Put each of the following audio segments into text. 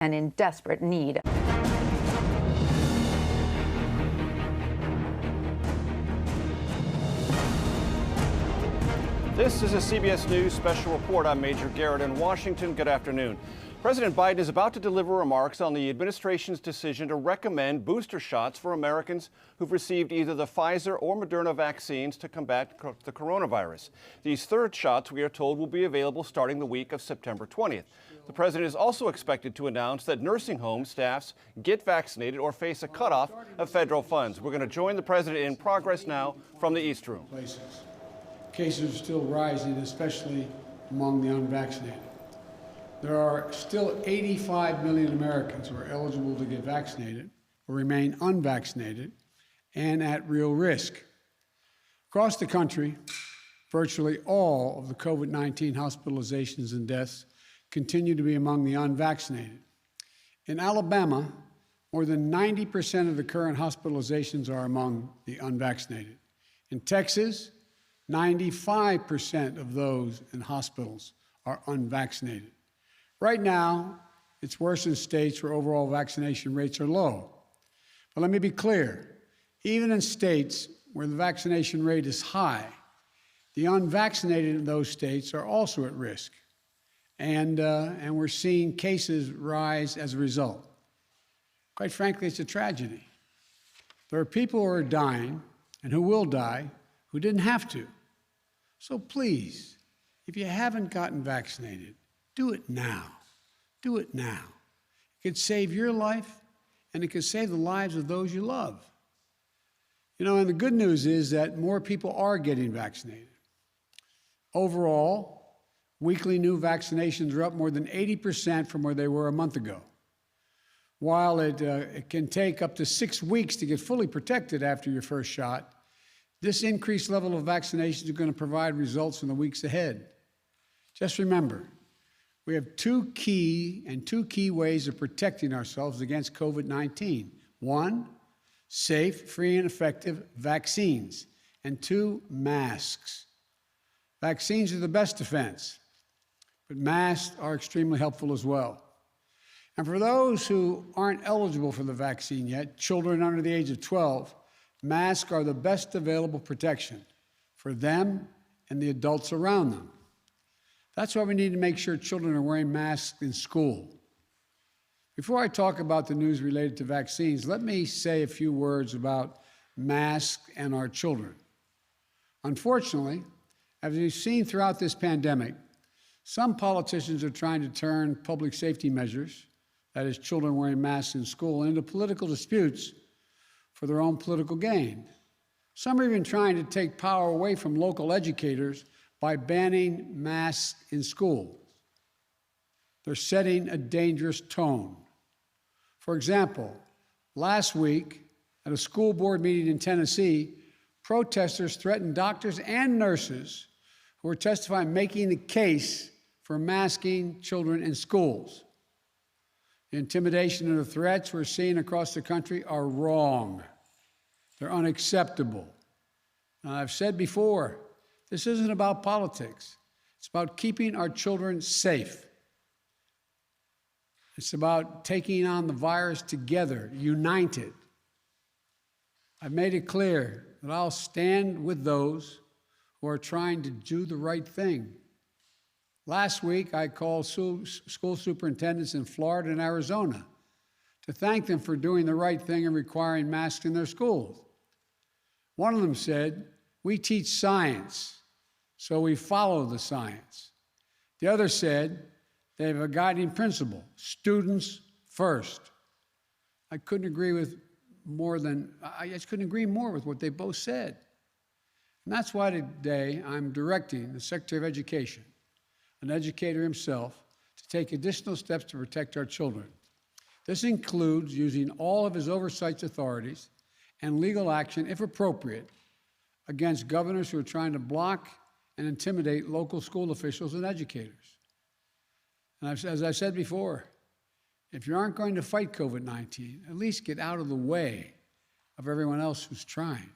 and in desperate need. This is a CBS News Special Report. I'm Major Garrett in Washington. Good afternoon. President Biden is about to deliver remarks on the administration's decision to recommend booster shots for Americans who've received either the Pfizer or Moderna vaccines to combat the coronavirus. These third shots, we are told, will be available starting the week of September 20th. The president is also expected to announce that nursing home staffs get vaccinated or face a cutoff of federal funds. We're going to join the president in progress now from the East Room. Cases are still rising, especially among the unvaccinated. There are still 85 million Americans who are eligible to get vaccinated or remain unvaccinated and at real risk. Across the country, virtually all of the COVID-19 hospitalizations and deaths continue to be among the unvaccinated. In Alabama, more than 90% of the current hospitalizations are among the unvaccinated. In Texas, 95% of those in hospitals are unvaccinated. Right now, it's worse in states where overall vaccination rates are low. But let me be clear, even in states where the vaccination rate is high, the unvaccinated in those states are also at risk. And we're seeing cases rise as a result. Quite frankly, it's a tragedy. There are people who are dying and who will die who didn't have to. So please, if you haven't gotten vaccinated, do it now. Do it now. It could save your life, and it could save the lives of those you love. You know, and the good news is that more people are getting vaccinated. Overall, weekly new vaccinations are up more than 80% from where they were a month ago. While it can take up to 6 weeks to get fully protected after your first shot, this increased level of vaccinations is going to provide results in the weeks ahead. Just remember, we have two key ways of protecting ourselves against COVID-19. One, safe, free, and effective vaccines. And two, masks. Vaccines are the best defense, but masks are extremely helpful as well. And for those who aren't eligible for the vaccine yet, children under the age of 12, masks are the best available protection for them and the adults around them. That's why we need to make sure children are wearing masks in school. Before I talk about the news related to vaccines, let me say a few words about masks and our children. Unfortunately, as we've seen throughout this pandemic, some politicians are trying to turn public safety measures, that is, children wearing masks in school, into political disputes for their own political gain. Some are even trying to take power away from local educators by banning masks in schools. They're setting a dangerous tone. For example, last week at a school board meeting in Tennessee, protesters threatened doctors and nurses who were testifying, making the case for masking children in schools. The intimidation and the threats we're seeing across the country are wrong. They're unacceptable. Now, I've said before, this isn't about politics. It's about keeping our children safe. It's about taking on the virus together, united. I've made it clear that I'll stand with those who are trying to do the right thing. Last week, I called school superintendents in Florida and Arizona to thank them for doing the right thing and requiring masks in their schools. One of them said, "We teach science, so we follow the science." The other said, they have a guiding principle, students first. I couldn't agree more with what they both said. And that's why today I'm directing the Secretary of Education, an educator himself, to take additional steps to protect our children. This includes using all of his oversight authorities and legal action, if appropriate, against governors who are trying to block and intimidate local school officials and educators. And as I said before, if you aren't going to fight COVID-19, at least get out of the way of everyone else who's trying.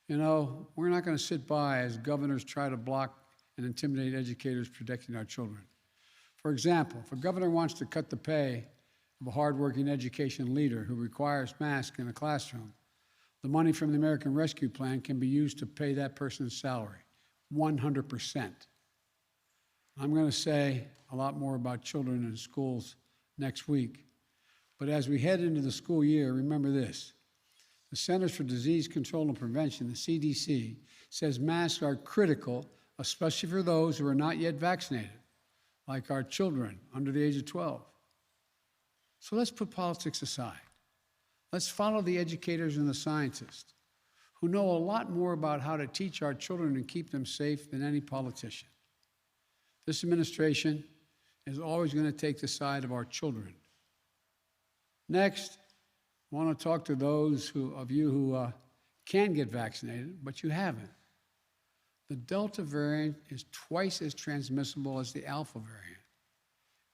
You know, we're not going to sit by as governors try to block and intimidate educators protecting our children. For example, if a governor wants to cut the pay of a hardworking education leader who requires masks in a classroom, the money from the American Rescue Plan can be used to pay that person's salary, 100%. I'm going to say a lot more about children in schools next week. But as we head into the school year, remember this. The Centers for Disease Control and Prevention, the CDC, says masks are critical, especially for those who are not yet vaccinated, like our children under the age of 12. So let's put politics aside. Let's follow the educators and the scientists who know a lot more about how to teach our children and keep them safe than any politician. This administration is always going to take the side of our children. Next, I want to talk to those of you who can get vaccinated, but you haven't. The Delta variant is twice as transmissible as the Alpha variant.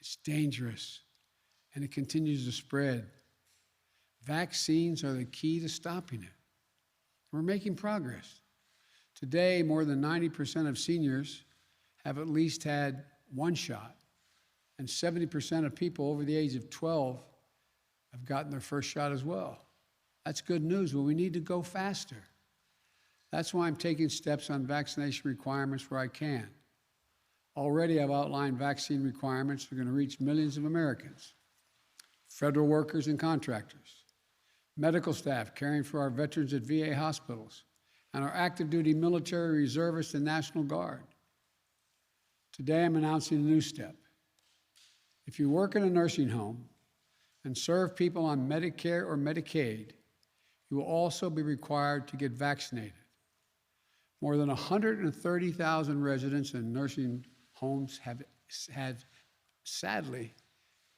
It's dangerous, and it continues to spread. Vaccines are the key to stopping it. We're making progress. Today, more than 90% of seniors have at least had one shot, and 70% of people over the age of 12 have gotten their first shot as well. That's good news, but we need to go faster. That's why I'm taking steps on vaccination requirements where I can. Already, I've outlined vaccine requirements that are going to reach millions of Americans, federal workers and contractors, medical staff caring for our veterans at VA hospitals, and our active duty military reservists and National Guard. Today, I'm announcing a new step. If you work in a nursing home and serve people on Medicare or Medicaid, you will also be required to get vaccinated. More than 130,000 residents in nursing homes have had, sadly,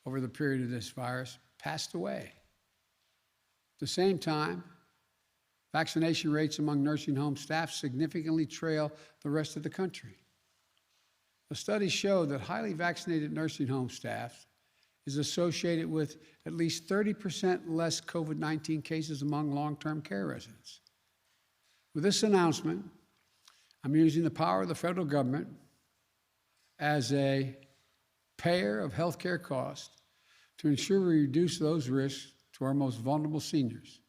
over the period of this virus, passed away. At the same time, vaccination rates among nursing home staff significantly trail the rest of the country. The studies show that highly vaccinated nursing home staff is associated with at least 30% less COVID-19 cases among long-term care residents. With this announcement, I'm using the power of the federal government as a payer of health care costs to ensure we reduce those risks to our most vulnerable seniors.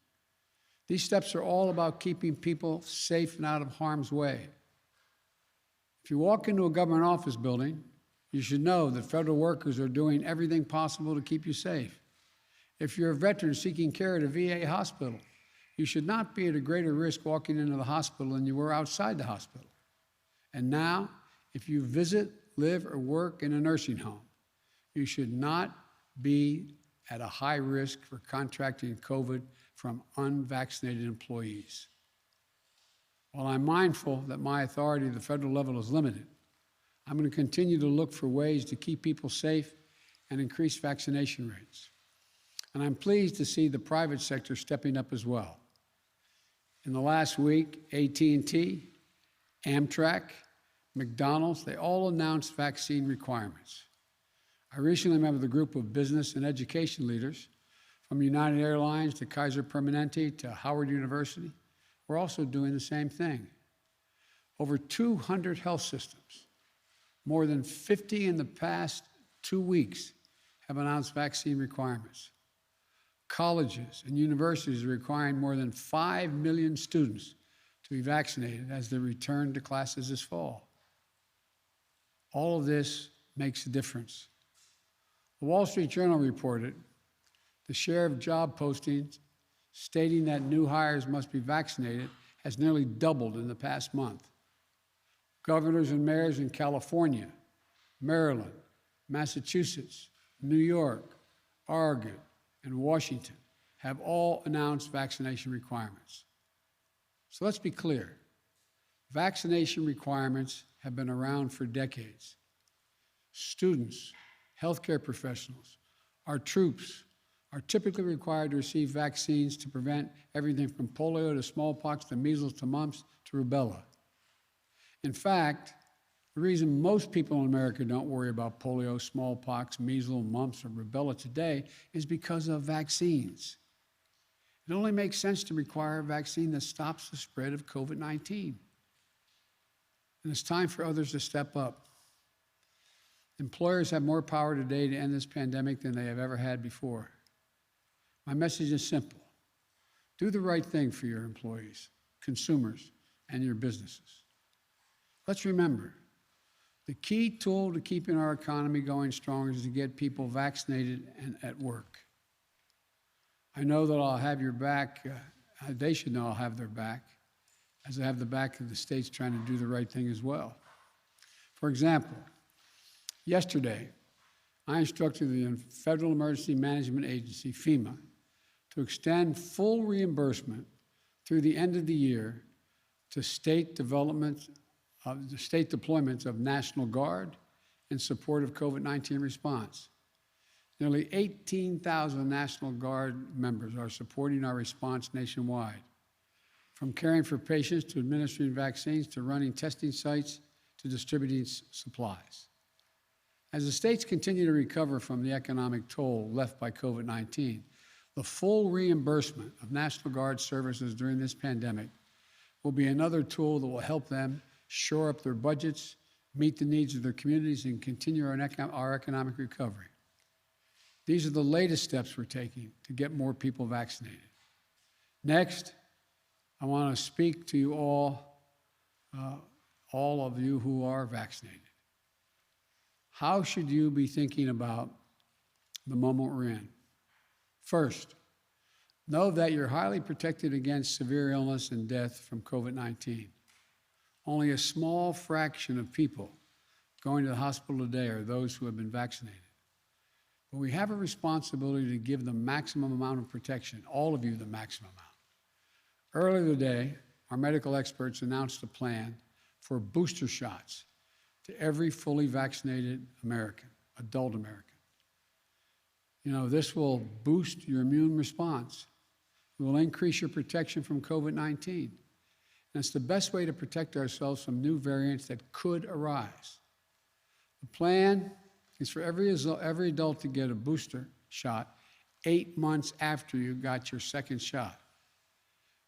These steps are all about keeping people safe and out of harm's way. If you walk into a government office building, you should know that federal workers are doing everything possible to keep you safe. If you're a veteran seeking care at a VA hospital, you should not be at a greater risk walking into the hospital than you were outside the hospital. And now, if you visit, live, or work in a nursing home, you should not be at a high risk for contracting COVID from unvaccinated employees. While I'm mindful that my authority at the federal level is limited, I'm going to continue to look for ways to keep people safe and increase vaccination rates. And I'm pleased to see the private sector stepping up as well. In the last week, AT&T, Amtrak, McDonald's, they all announced vaccine requirements. I recently met with a group of business and education leaders from United Airlines to Kaiser Permanente to Howard University. We're also doing the same thing. Over 200 health systems, more than 50 in the past 2 weeks, have announced vaccine requirements. Colleges and universities are requiring more than 5 million students to be vaccinated as they return to classes this fall. All of this makes a difference. The Wall Street Journal reported the share of job postings stating that new hires must be vaccinated has nearly doubled in the past month. Governors and mayors in California, Maryland, Massachusetts, New York, Oregon, and Washington have all announced vaccination requirements. So let's be clear. Vaccination requirements have been around for decades. Students, healthcare professionals, our troops are typically required to receive vaccines to prevent everything from polio to smallpox to measles to mumps to rubella. In fact, the reason most people in America don't worry about polio, smallpox, measles, mumps, or rubella today is because of vaccines. It only makes sense to require a vaccine that stops the spread of COVID-19. And it's time for others to step up. Employers have more power today to end this pandemic than they have ever had before. My message is simple. Do the right thing for your employees, consumers, and your businesses. Let's remember, the key tool to keeping our economy going strong is to get people vaccinated and at work. I know that I'll have your back. They should know I'll have their back, as I have the back of the states trying to do the right thing as well. For example, yesterday, I instructed the Federal Emergency Management Agency, FEMA, to extend full reimbursement through the end of the year to state deployments of National Guard in support of COVID-19 response. Nearly 18,000 National Guard members are supporting our response nationwide, from caring for patients to administering vaccines to running testing sites to distributing supplies. As the states continue to recover from the economic toll left by COVID-19, the full reimbursement of National Guard services during this pandemic will be another tool that will help them shore up their budgets, meet the needs of their communities, and continue our economic recovery. These are the latest steps we're taking to get more people vaccinated. Next, I want to speak to you all of you who are vaccinated. How should you be thinking about the moment we're in? First, know that you're highly protected against severe illness and death from COVID-19. Only a small fraction of people going to the hospital today are those who have been vaccinated. But we have a responsibility to give the maximum amount of protection, all of you the maximum amount. Earlier today, our medical experts announced a plan for booster shots to every fully vaccinated American, adult American. You know, this will boost your immune response. It will increase your protection from COVID-19. And it's the best way to protect ourselves from new variants that could arise. The plan is for every adult to get a booster shot 8 months after you got your second shot.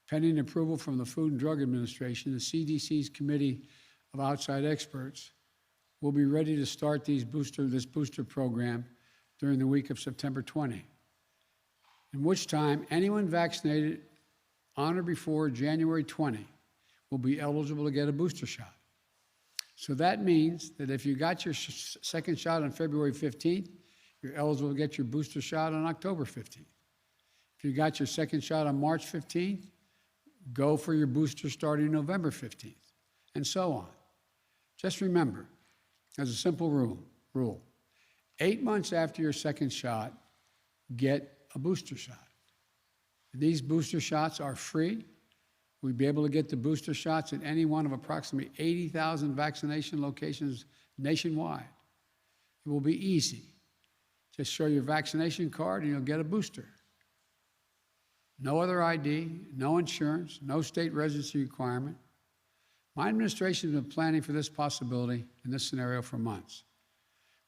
Pending approval from the Food and Drug Administration, the CDC's Committee of Outside Experts will be ready to start this booster program during the week of September 20, in which time anyone vaccinated on or before January 20 will be eligible to get a booster shot. So that means that if you got your second shot on February 15th, you're eligible to get your booster shot on October 15th. If you got your second shot on March 15th, go for your booster starting November 15th, and so on. Just remember, as a simple rule, 8 months after your second shot, get a booster shot. These booster shots are free. We'll be able to get the booster shots at any one of approximately 80,000 vaccination locations nationwide. It will be easy. Just show your vaccination card and you'll get a booster. No other ID, no insurance, no state residency requirement. My administration has been planning for this possibility in this scenario for months.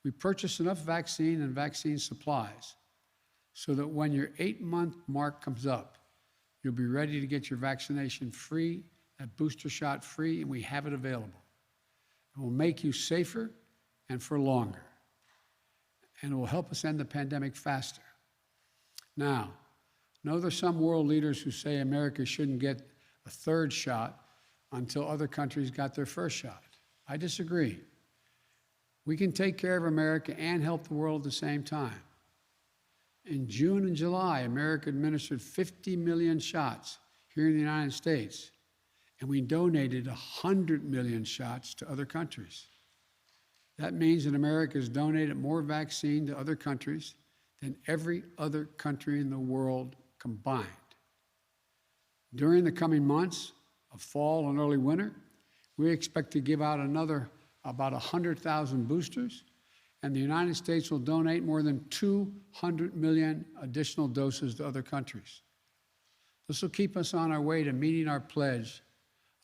We purchased enough vaccine and vaccine supplies so that when your 8-month mark comes up, you'll be ready to get your vaccination free, that booster shot free, and we have it available. It will make you safer and for longer. And it will help us end the pandemic faster. Now, know there's some world leaders who say America shouldn't get a third shot until other countries got their first shot. I disagree. We can take care of America and help the world at the same time. In June and July, America administered 50 million shots here in the United States, and we donated 100 million shots to other countries. That means that America has donated more vaccine to other countries than every other country in the world combined. During the coming months of fall and early winter, we expect to give out another about 100,000 boosters, and the United States will donate more than 200 million additional doses to other countries. This will keep us on our way to meeting our pledge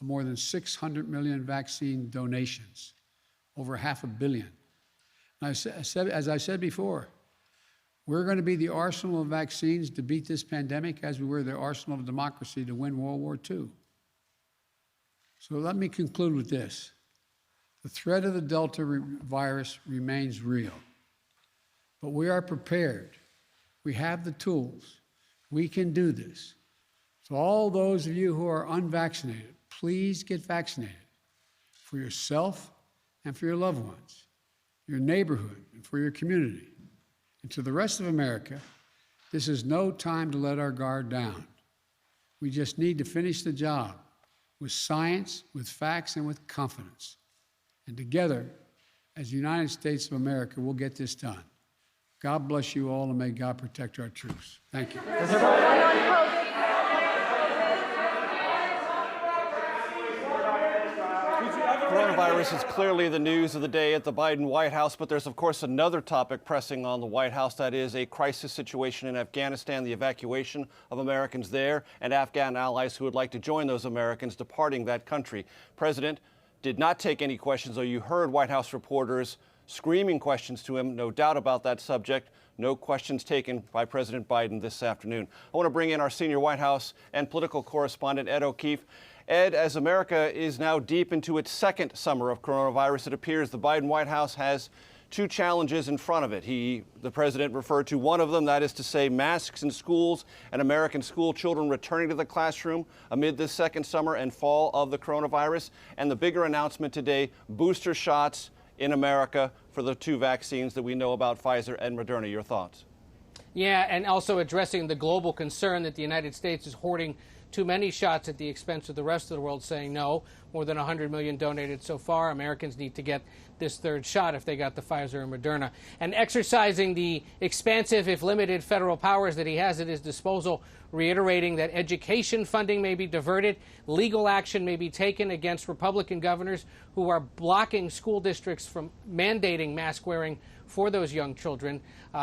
of more than 600 million vaccine donations, over $500 million. As I said before, we're going to be the arsenal of vaccines to beat this pandemic as we were the arsenal of democracy to win World War II. So let me conclude with this. The threat of the Delta virus remains real, but we are prepared. We have the tools. We can do this. So all those of you who are unvaccinated, please get vaccinated for yourself and for your loved ones, your neighborhood, and for your community. And to the rest of America, this is no time to let our guard down. We just need to finish the job with science, with facts, and with confidence. And together, as the United States of America, we'll get this done. God bless you all, and may God protect our troops. Thank you. Coronavirus is clearly the news of the day at the Biden White House, but there's, of course, another topic pressing on the White House. That is a crisis situation in Afghanistan, the evacuation of Americans there and Afghan allies who would like to join those Americans departing that country. President did not take any questions, though you heard White House reporters screaming questions to him. No doubt about that subject. No questions taken by President Biden this afternoon. I want to bring in our senior White House and political correspondent, Ed O'Keefe. Ed, as America is now deep into its second summer of coronavirus, it appears the Biden White House has two challenges in front of it. The president referred to one of them, that is to say masks in schools and American school children returning to the classroom amid this second summer and fall of the coronavirus. And the bigger announcement today, booster shots in America for the two vaccines that we know about, Pfizer and Moderna. Your thoughts? Yeah, and also addressing the global concern that the United States is hoarding too many shots at the expense of the rest of the world, saying no, more than 100 million donated so far. Americans need to get this third shot if they got the Pfizer and Moderna. And exercising the expansive, if limited, federal powers that he has at his disposal, reiterating that education funding may be diverted, legal action may be taken against Republican governors who are blocking school districts from mandating mask wearing for those young children.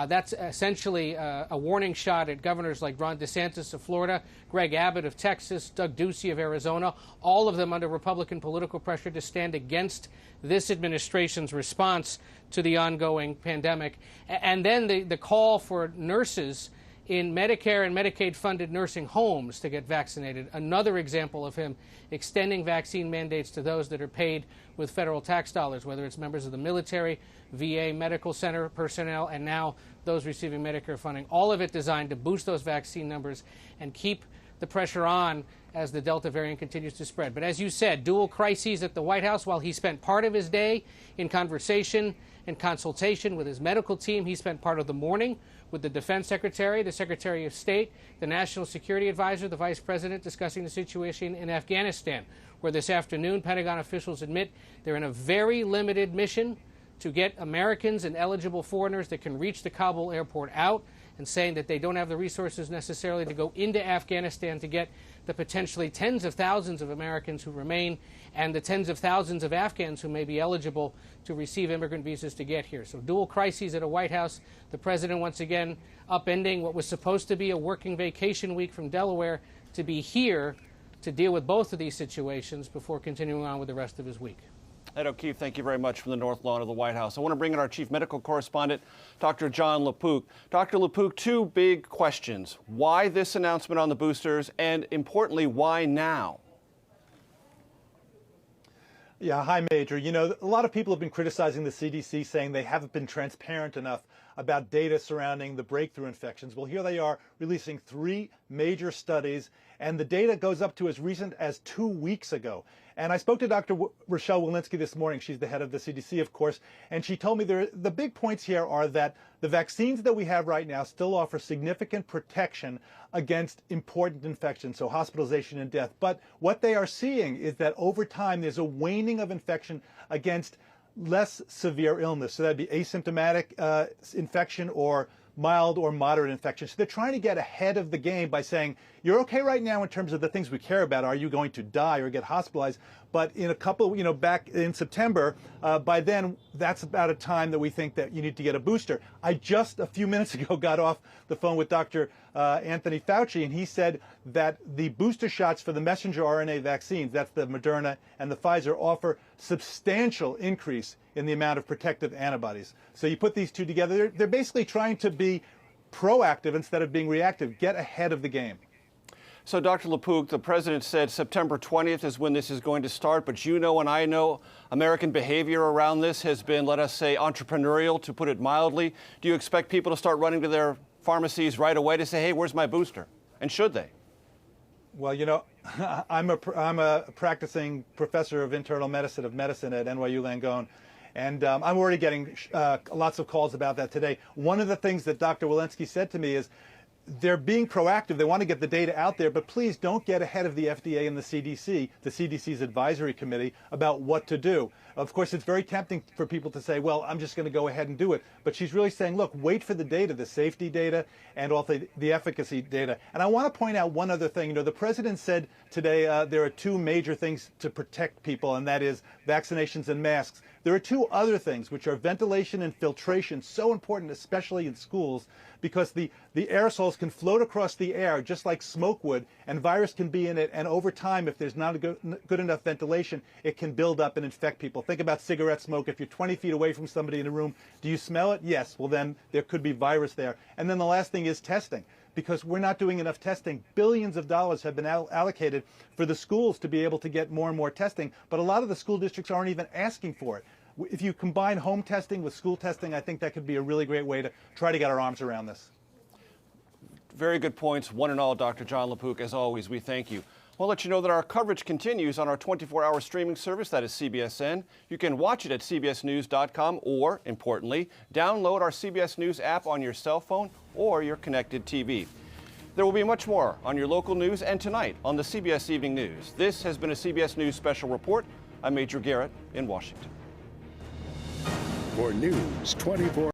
That's essentially a warning shot at governors like Ron DeSantis of Florida, Greg Abbott of Texas, Doug Ducey of Arizona, all of them under Republican political pressure to stand against this administration's response to the ongoing pandemic. And then the call for nurses in Medicare and Medicaid funded nursing homes to get vaccinated. Another example of him extending vaccine mandates to those that are paid with federal tax dollars, whether it's members of the military, VA medical center personnel, and now those receiving Medicare funding. All of it designed to boost those vaccine numbers and keep the pressure on as the Delta variant continues to spread. But as you said, dual crises at the White House. While he spent part of his day in conversation and consultation with his medical team, he spent part of the morning with the Defense Secretary, the Secretary of State, the National Security Advisor, the Vice President, discussing the situation in Afghanistan, where this afternoon Pentagon officials admit they're in a very limited mission to get Americans and eligible foreigners that can reach the Kabul airport out, and saying that they don't have the resources necessarily to go into Afghanistan to get the potentially tens of thousands of Americans who remain and the tens of thousands of Afghans who may be eligible to receive immigrant visas to get here. So dual crises at a White House. The president once again upending what was supposed to be a working vacation week from Delaware to be here to deal with both of these situations before continuing on with the rest of his week. Ed O'Keefe, thank you very much from the North Lawn of the White House. I want to bring in our chief medical correspondent, Dr. Jon LaPook. Dr. LaPook, two big questions. Why this announcement on the boosters, and importantly, why now? Yeah, hi, Major. You know, a lot of people have been criticizing the CDC, saying they haven't been transparent enough about data surrounding the breakthrough infections. Well, here they are releasing 3 major studies, and the data goes up to as recent as 2 weeks ago. And I spoke to Dr. Rochelle Walensky this morning. She's the head of the CDC, of course, and she told me the big points here are that the vaccines that we have right now still offer significant protection against important infections, so hospitalization and death. But what they are seeing is that over time there's a waning of infection against less severe illness. So that'd be asymptomatic infection or mild or moderate infection. So they're trying to get ahead of the game by saying, you're okay right now in terms of the things we care about. Are you going to die or get hospitalized? But in a couple, back in September, by then, that's about a time that we think that you need to get a booster. I just a few minutes ago got off the phone with Dr. Anthony Fauci, and he said that the booster shots for the messenger RNA vaccines, that's the Moderna and the Pfizer, offer substantial increase in the amount of protective antibodies. So you put these two together, they're basically trying to be proactive instead of being reactive, get ahead of the game. So, Dr. LaPook, the president said September 20th is when this is going to start, but you know and I know American behavior around this has been, let us say, entrepreneurial, to put it mildly. Do you expect people to start running to their pharmacies right away to say, hey, where's my booster? And should they? Well, you know, I'm a practicing professor of internal medicine at NYU Langone, and I'm already getting lots of calls about that today. One of the things that Dr. Walensky said to me is, they're being proactive. They want to get the data out there, but please don't get ahead of the FDA and the CDC's advisory committee, about what to do. Of course, it's very tempting for people to say, well, I'm just going to go ahead and do it. But she's really saying, look, wait for the data, the safety data, and also the efficacy data. And I want to point out one other thing. You know, the president said today there are two major things to protect people, and that is vaccinations and masks. There are two other things, which are ventilation and filtration, so important, especially in schools, because the aerosols can float across the air just like smoke would, and virus can be in it, and over time, if there's not a good enough ventilation, it can build up and infect people. Think about cigarette smoke. If you're 20 feet away from somebody in a room, do you smell it? Yes. Well, then there could be virus there. And then the last thing is testing, because we're not doing enough testing. Billions of dollars have been allocated for the schools to be able to get more and more testing, but a lot of the school districts aren't even asking for it. If you combine home testing with school testing, I think that could be a really great way to try to get our arms around this. Very good points, one and all, Dr. Jon LaPook. As always, we thank you. We'll let you know that our coverage continues on our 24-hour streaming service, that is CBSN. You can watch it at cbsnews.com or, importantly, download our CBS News app on your cell phone or your connected TV. There will be much more on your local news and tonight on the CBS Evening News. This has been a CBS News Special Report. I'm Major Garrett in Washington. For News 24.